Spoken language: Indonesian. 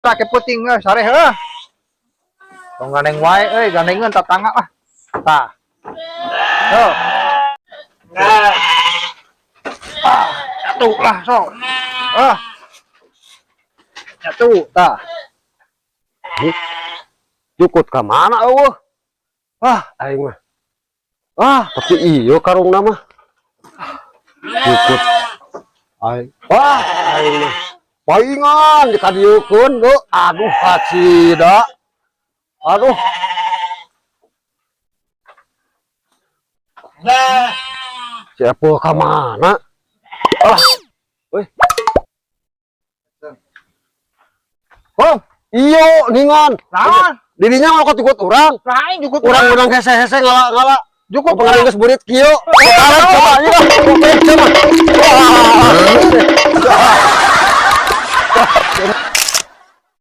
Pakai puting sare heuh. Tong gandeng wae gandengeun tatangga ah. Tah. Tuh. Satu lah sok. Satu tah. Jukut ka mana eueuh? Aing mah. Tapi iyo karungna mah. Jukut. Aing. Aing mah. Paingan dikadieukeun ge. Aduh hacida. Aduh. Siapa ka mana? Weh. Oh, iyo ningan. Naon? Dirinya ngalokot ikut urang. Lain jukut Urang hese-hese ngala-ngala. Jukut pengen geus burit kieu. Coba ieu. Coba.